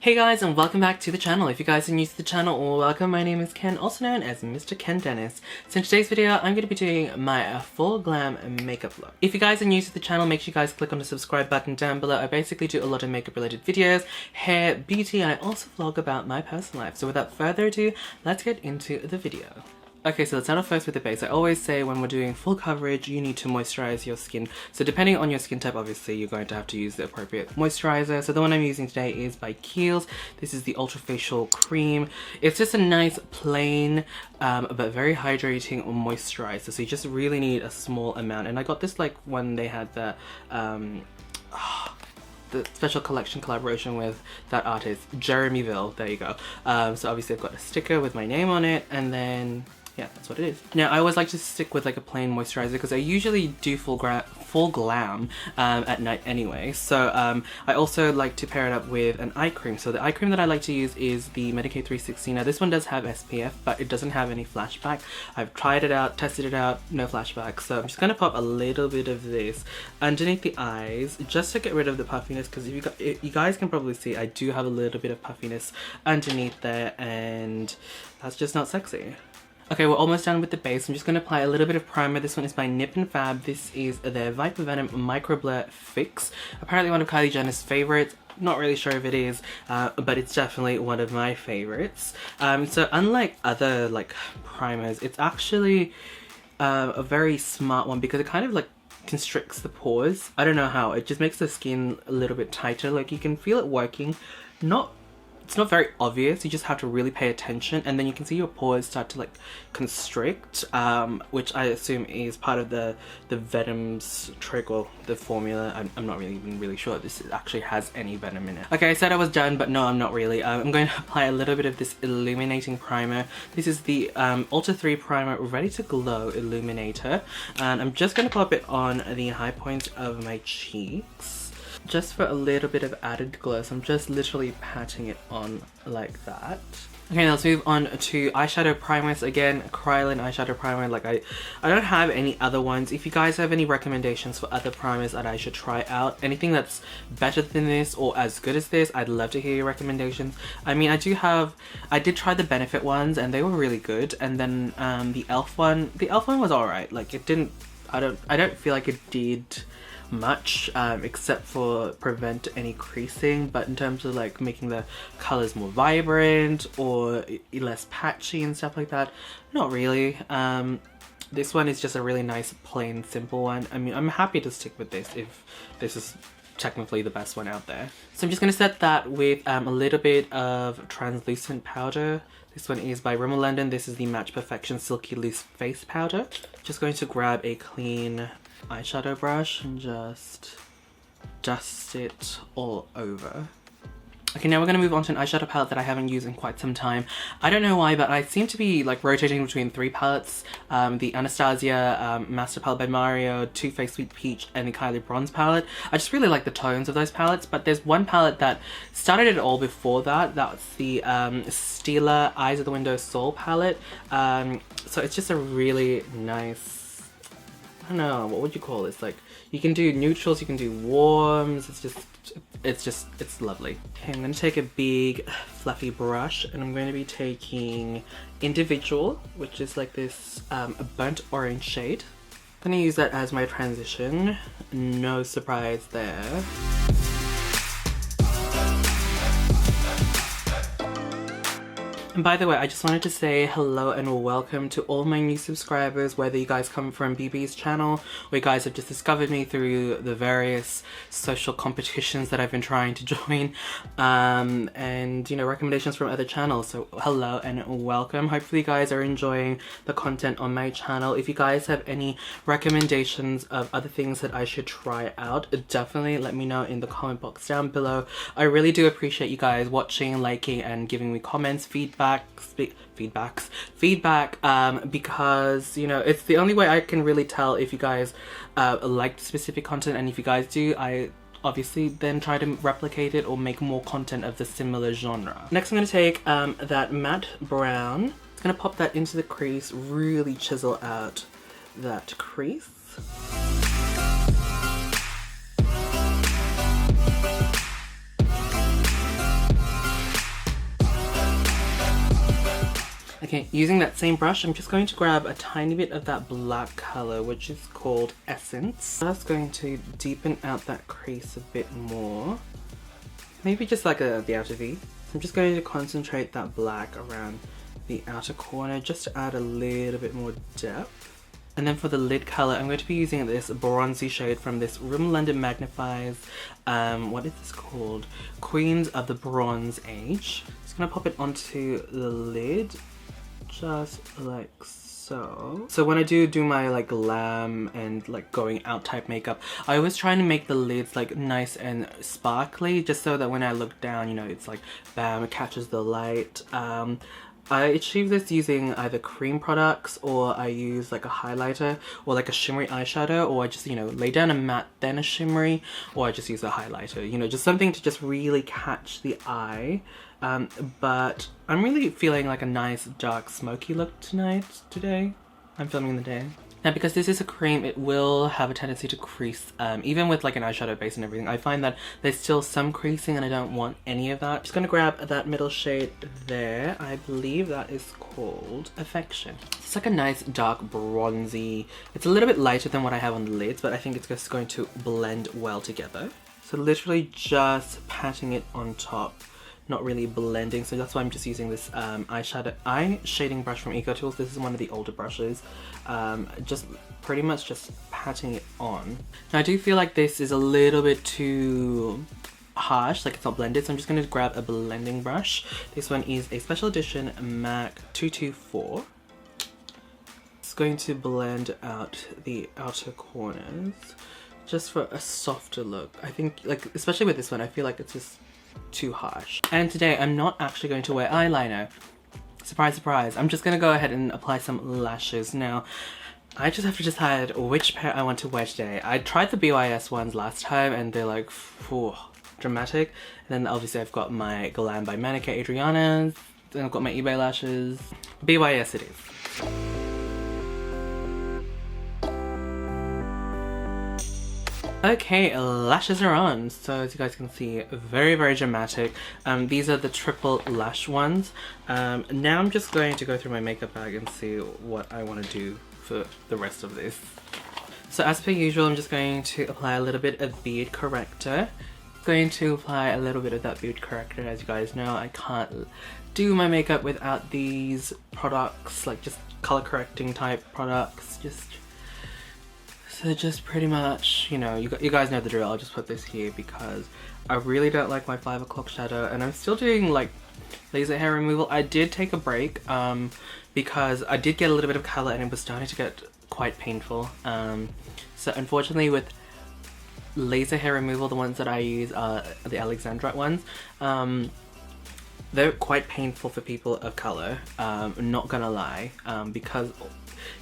Hey guys, and welcome back to the channel. If you guys are new to the channel, welcome. My name is Ken, also known as MrKenDenis. So in today's video, I'm going to be doing my full glam makeup look. If you guys are new to the channel, make sure you guys click on the subscribe button down below. I basically do a lot of makeup related videos, hair, beauty, and I also vlog about my personal life. So without further ado, let's get into the video. Okay, so let's start off first with the base. I always say when we're doing full coverage, you need to moisturize your skin. So depending on your skin type, obviously, you're going to have to use the appropriate moisturizer. So the one I'm using today is by Kiehl. This is the Ultra Facial Cream. It's just a nice, plain, but very hydrating moisturizer. So you just really need a small amount. And I got this like when they had the special collection collaboration with that artist, Jeremyville. There you go. So obviously I've got a sticker with my name on it, and then yeah, that's what it is. Now, I always like to stick with like a plain moisturizer because I usually do full glam at night anyway. So I also like to pair it up with an eye cream. So the eye cream that I like to use is the Medicae 360. Now this one does have SPF, but it doesn't have any flashback. I've tried it out, tested it out, no flashback. So I'm just gonna pop a little bit of this underneath the eyes just to get rid of the puffiness, because if you guys can probably see I do have a little bit of puffiness underneath there, and that's just not sexy. Okay, we're almost done with the base. I'm just going to apply a little bit of primer. This one is by Nip and Fab. This is their Viper Venom Micro Blur Fix. Apparently one of Kylie Jenner's favorites. Not really sure if it is, but it's definitely one of my favorites. So unlike other like primers, it's actually a very smart one because it kind of like constricts the pores. I don't know how. It just makes the skin a little bit tighter. Like you can feel it working. It's not very obvious, you just have to really pay attention, and then you can see your pores start to like constrict, which I assume is part of the Venom's trick or the formula. I'm not even really sure this actually has any venom in it. Okay, I said I was done, but no, I'm not really. I'm going to apply a little bit of this illuminating primer. This is the Ultra 3 Primer Ready to Glow Illuminator, and I'm just going to pop it on the high points of my cheeks, just for a little bit of added glow. So I'm just literally patting it on like that. Okay, now let's move on to eyeshadow primers. Again, Kryolan eyeshadow primer. Like I don't have any other ones. If you guys have any recommendations for other primers that I should try out, anything that's better than this or as good as this, I'd love to hear your recommendations. I mean, I did try the Benefit ones and they were really good. And then the e.l.f. one was alright. Like it didn't, I don't feel like it did much except for prevent any creasing, but in terms of like making the colors more vibrant or less patchy and stuff like that, not really. This one is just a really nice plain simple one. I mean, I'm happy to stick with this if this is technically the best one out there. So I'm just going to set that with a little bit of translucent powder. This one is by Rimmel London. This is the Match Perfection Silky Loose Face Powder. Just going to grab a clean eyeshadow brush and just dust it all over. Okay, now we're going to move on to an eyeshadow palette that I haven't used in quite some time. I don't know why, but I seem to be like rotating between three palettes. The Anastasia Master Palette by Mario, Too Faced Sweet Peach, and the Kylie Bronze palette. I just really like the tones of those palettes, but there's one palette that started it all before that. That's the Stila Eyes of the Window Soul palette. So it's just a really nice, I don't know, what would you call this? Like, you can do neutrals, you can do warms, it's lovely. Okay, I'm going to take a big fluffy brush and I'm going to be taking Individual, which is like this burnt orange shade. I'm going to use that as my transition. No surprise there. And by the way, I just wanted to say hello and welcome to all my new subscribers, whether you guys come from BB's channel or you guys have just discovered me through the various social competitions that I've been trying to join, and you know, recommendations from other channels. So hello and welcome. Hopefully you guys are enjoying the content on my channel. If you guys have any recommendations of other things that I should try out, definitely let me know in the comment box down below. I really do appreciate you guys watching, liking, and giving me comments, feedback, because you know, it's the only way I can really tell if you guys like specific content, and if you guys do, I obviously then try to replicate it or make more content of the similar genre. Next I'm going to take that matte brown. I'm going to pop that into the crease, really chisel out that crease. Okay, using that same brush, I'm just going to grab a tiny bit of that black color, which is called Essence. Just going to deepen out that crease a bit more. Maybe just like the outer V. So I'm just going to concentrate that black around the outer corner just to add a little bit more depth. And then for the lid color, I'm going to be using this bronzy shade from this Rimmel London Magnifeyes, what is this called? Queens of the Bronze Age. Just gonna pop it onto the lid, just like so. So when I do my like glam and like going out type makeup, I always try to make the lids like nice and sparkly, just so that when I look down, you know, it's like bam, it catches the light. I achieve this using either cream products, or I use like a highlighter or like a shimmery eyeshadow, or I just, you know, lay down a matte then a shimmery, or I just use a highlighter, you know, just something to just really catch the eye. But I'm really feeling like a nice dark smoky look today. I'm filming in the day. Now, because this is a cream, it will have a tendency to crease, even with like an eyeshadow base and everything. I find that there's still some creasing and I don't want any of that. Just gonna grab that middle shade there. I believe that is called Affection. It's like a nice dark bronzy. It's a little bit lighter than what I have on the lids, but I think it's just going to blend well together. So literally just patting it on top. Not really blending, so that's why I'm just using this eye shading brush from Eco Tools. This is one of the older brushes. Just pretty much just patting it on. Now I do feel like this is a little bit too harsh, like it's not blended, so I'm just going to grab a blending brush. This one is a special edition MAC 224. It's going to blend out the outer corners just for a softer look. I think, like, especially with this one, I feel like it's just too harsh. And today I'm not actually going to wear eyeliner. Surprise, surprise. I'm just gonna go ahead and apply some lashes. Now, I just have to decide which pair I want to wear today. I tried the BYS ones last time and they're like, whew, dramatic. And then obviously I've got my Glam by Manica Adriana's. Then I've got my eBay lashes. BYS it is. Okay, lashes are on. So as you guys can see, very, very dramatic. These are the triple lash ones. Now I'm just going to go through my makeup bag and see what I want to do for the rest of this. So as per usual, I'm just going to apply a little bit of beard corrector. Going to apply a little bit of that beard corrector. As you guys know, I can't do my makeup without these products, like just color correcting type products. So just pretty much, you know, you guys know the drill. I'll just put this here because I really don't like my 5 o'clock shadow, and I'm still doing like laser hair removal. I did take a break because I did get a little bit of color and it was starting to get quite painful. So unfortunately with laser hair removal, the ones that I use are the Alexandrite ones. They're quite painful for people of color, I'm not gonna lie, because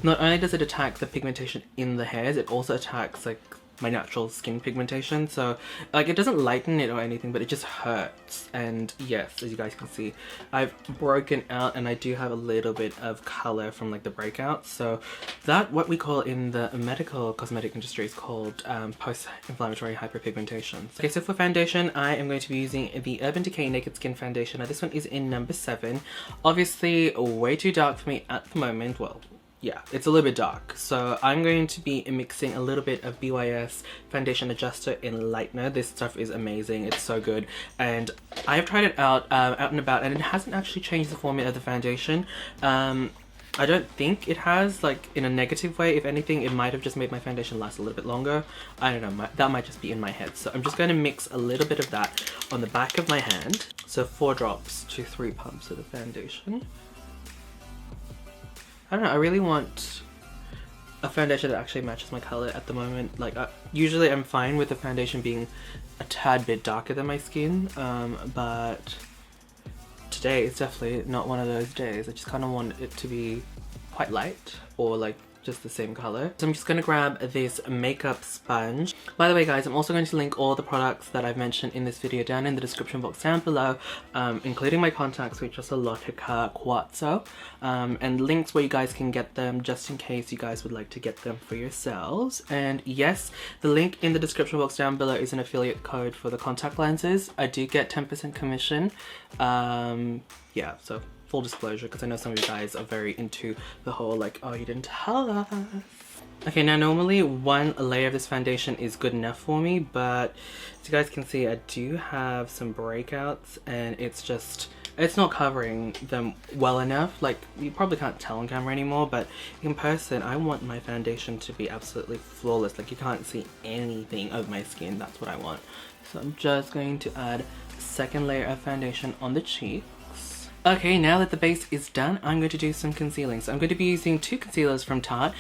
not only does it attack the pigmentation in the hairs, it also attacks like my natural skin pigmentation. So like it doesn't lighten it or anything, but it just hurts. And yes, as you guys can see, I've broken out and I do have a little bit of color from like the breakouts. So that, what we call in the medical cosmetic industry, is called post-inflammatory hyperpigmentation. Okay, so for foundation, I am going to be using the Urban Decay Naked Skin Foundation. Now this one is in number 7. Obviously way too dark for me at the moment. Well, yeah, it's a little bit dark. So I'm going to be mixing a little bit of BYS Foundation Adjuster in Lightener. This stuff is amazing. It's so good. And I've tried it out and about, and it hasn't actually changed the formula of the foundation. I don't think it has, like, in a negative way. If anything, it might have just made my foundation last a little bit longer. I don't know, that might just be in my head. So I'm just going to mix a little bit of that on the back of my hand. So 4 drops to 3 pumps of the foundation. I don't know, I really want a foundation that actually matches my color at the moment. Like, usually I'm fine with the foundation being a tad bit darker than my skin, but today it's definitely not one of those days. I just kind of want it to be quite light, or like just the same color. So I'm just gonna grab this makeup sponge. By the way guys, I'm also going to link all the products that I've mentioned in this video down in the description box down below, including my contacts, which are Solotica, Quartzo, and links where you guys can get them just in case you guys would like to get them for yourselves. And yes, the link in the description box down below is an affiliate code for the contact lenses. I do get 10% commission. Yeah, so full disclosure, because I know some of you guys are very into the whole like, oh, you didn't tell us. Okay, now normally one layer of this foundation is good enough for me, but as you guys can see, I do have some breakouts and it's not covering them well enough. Like, you probably can't tell on camera anymore, but in person, I want my foundation to be absolutely flawless. Like, you can't see anything of my skin. That's what I want. So I'm just going to add a second layer of foundation on the cheeks. Okay, now that the base is done, I'm going to do some concealing. So I'm going to be using two concealers from Tarte.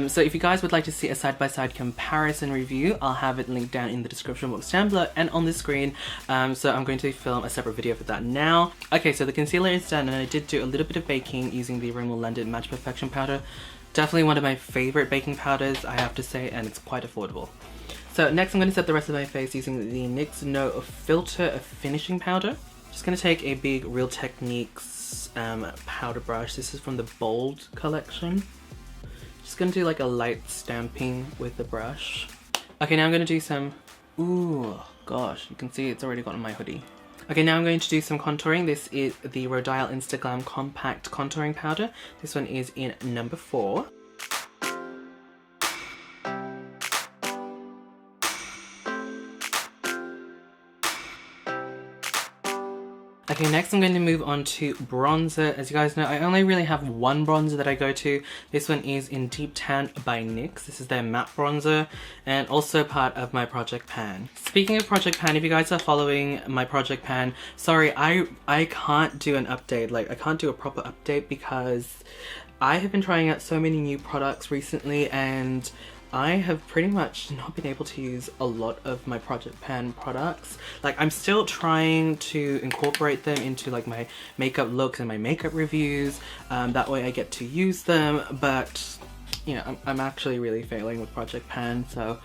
So if you guys would like to see a side-by-side comparison review, I'll have it linked down in the description box down below and on the screen. So I'm going to film a separate video for that now. Okay, so the concealer is done, and I did do a little bit of baking using the Rimmel London Match Perfection powder. Definitely one of my favorite baking powders, I have to say, and it's quite affordable. So next I'm going to set the rest of my face using the NYX No Filter Finishing Powder. Just going to take a big Real Techniques powder brush. This is from the Bold collection. Just going to do like a light stamping with the brush. Okay, now I'm going to do some... Ooh, gosh, you can see it's already got on my hoodie. Okay, now I'm going to do some contouring. This is the Rodial Instaglam Compact Contouring Powder. This one is in number 4. Okay, next I'm going to move on to bronzer. As you guys know, I only really have one bronzer that I go to. This one is in Deep Tan by NYX. This is their matte bronzer, and also part of my Project Pan. Speaking of Project Pan, if you guys are following my Project Pan, sorry, I can't do an update. Like, I can't do a proper update because I have been trying out so many new products recently, and I have pretty much not been able to use a lot of my Project Pan products. Like, I'm still trying to incorporate them into like my makeup looks and my makeup reviews. That way I get to use them, but you know, I'm actually really failing with Project Pan. So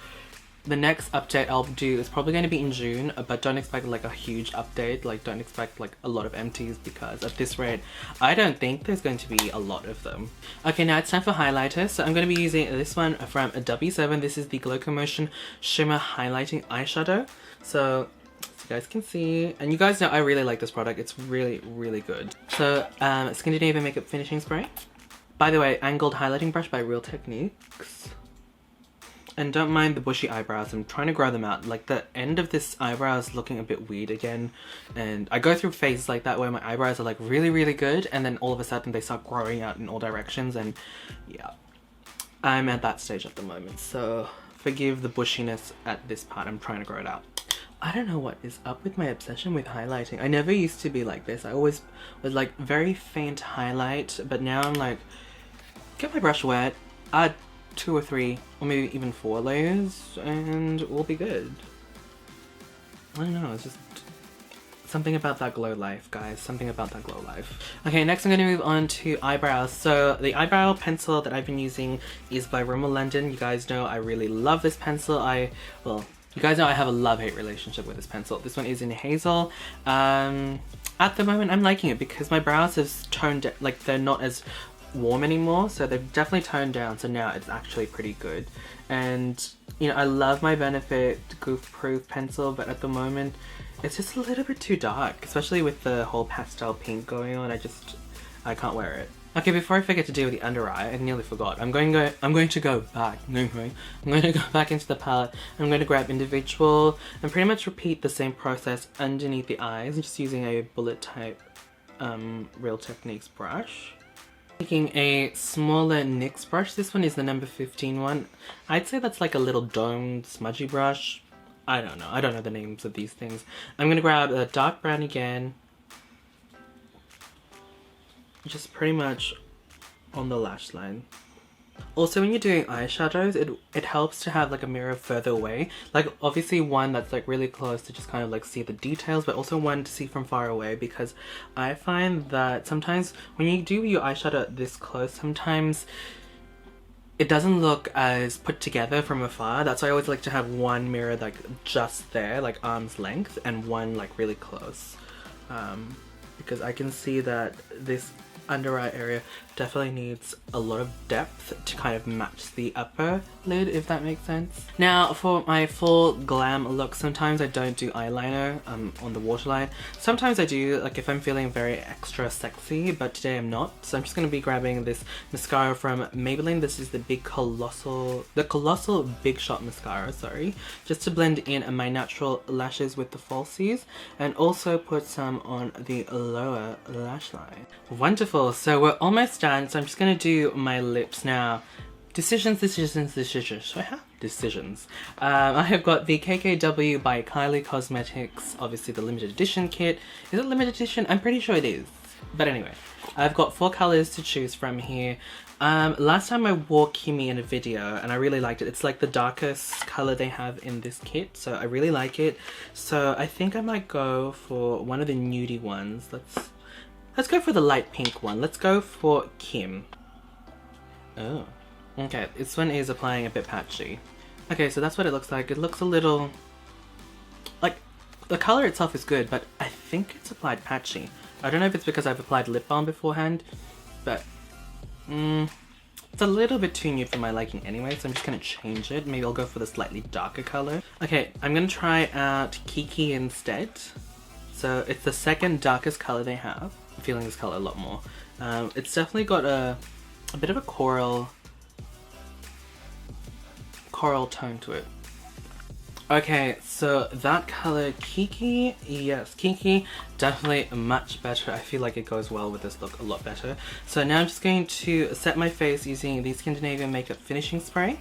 the next update I'll do is probably going to be in June, but don't expect like a huge update. Like, don't expect like a lot of empties, because at this rate I don't think there's going to be a lot of them. Okay, now it's time for highlighter. So I'm going to be using this one from W7. This is the Glowcomotion Shimmer Highlighting Eyeshadow. So as you guys can see, and you guys know I really like this product. It's really, really good. So Scandinavian Makeup Finishing Spray. By the way, angled highlighting brush by Real Techniques. And don't mind the bushy eyebrows, I'm trying to grow them out. Like, the end of this eyebrow is looking a bit weird again. And I go through phases like that where my eyebrows are like really, really good, and then all of a sudden they start growing out in all directions, and yeah. I'm at that stage at the moment, so forgive the bushiness at this part. I'm trying to grow it out. I don't know what is up with my obsession with highlighting. I never used to be like this. I always was like very faint highlight, but now I'm like, get my brush wet, add 2 or 3 or maybe even 4 layers and we'll be good. I don't know, it's just something about that glow life, guys. Something about that glow life. Okay, next I'm going to move on to eyebrows. So the eyebrow pencil that I've been using is by Rimmel London. You guys know I really love this pencil. Well, you guys know I have a love-hate relationship with this pencil. This one is in Hazel. At the moment I'm liking it because my brows have toned, like, they're not as warm anymore, so they've definitely toned down, so now it's actually pretty good. And you know, I love my Benefit Goof Proof pencil, but at the moment it's just a little bit too dark, especially with the whole pastel pink going on. I can't wear it. Okay, before I forget to do the under eye, I nearly forgot. I'm going to go back into the palette. I'm going to grab individual and pretty much repeat the same process underneath the eyes, just using a bullet type Real Techniques brush. Taking a smaller NYX brush. This one is the number 15 one. I'd say that's like a little domed smudgy brush. I don't know the names of these things. I'm gonna grab a dark brown again, just pretty much on the lash line. Also, when you're doing eyeshadows, it helps to have like a mirror further away. Like, obviously one that's like really close to just kind of like see the details, but also one to see from far away, because I find that sometimes when you do your eyeshadow this close, sometimes it doesn't look as put together from afar. That's why I always like to have one mirror like just there, like arm's length, and one like really close. Because I can see that this under eye area definitely needs a lot of depth to kind of match the upper lid, if that makes sense. Now for my full glam look, sometimes I don't do eyeliner on the waterline. Sometimes I do, like if I'm feeling very extra sexy, but today I'm not. So I'm just going to be grabbing this mascara from Maybelline. This is the Colossal Big Shot Mascara, sorry. Just to blend in my natural lashes with the falsies and also put some on the lower lash line. Wonderful, so we're almost done, so I'm just gonna do my lips now. Decisions. I have decisions. I have got the KKW by Kylie Cosmetics, obviously the limited edition kit. Is it limited edition? I'm pretty sure it is. But anyway, I've got 4 colors to choose from here. Last time I wore Kimmy in a video and I really liked it. It's like the darkest color they have in this kit, so I really like it. So I think I might go for one of the nudie ones. Let's go for the light pink one. Let's go for Kim. Oh. Okay, this one is applying a bit patchy. Okay, so that's what it looks like. It looks a little... like, the color itself is good, but I think it's applied patchy. I don't know if it's because I've applied lip balm beforehand, but... it's a little bit too nude for my liking anyway, so I'm just gonna change it. Maybe I'll go for the slightly darker color. Okay, I'm gonna try out Kiki instead. So it's the second darkest color they have. I'm feeling this color a lot more. It's definitely got a bit of a coral tone to it. Okay, so that color, Kiki, yes, Kiki, definitely much better. I feel like it goes well with this look a lot better. So now I'm just going to set my face using the Scandinavian Makeup Finishing Spray.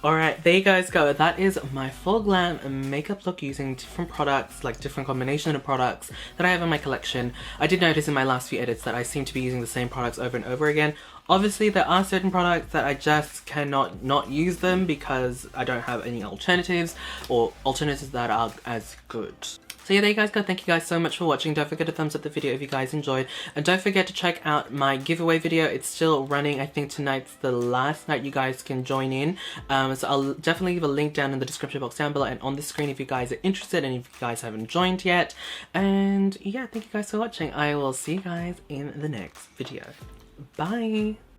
Alright, there you guys go. That is my full glam makeup look using different products, like different combination of products that I have in my collection. I did notice in my last few edits that I seem to be using the same products over and over again. Obviously, there are certain products that I just cannot not use them because I don't have any alternatives or alternatives that are as good. So yeah, there you guys go. Thank you guys so much for watching. Don't forget to thumbs up the video if you guys enjoyed. And don't forget to check out my giveaway video. It's still running. I think tonight's the last night you guys can join in. So I'll definitely leave a link down in the description box down below and on the screen if you guys are interested and if you guys haven't joined yet. And yeah, thank you guys for watching. I will see you guys in the next video. Bye!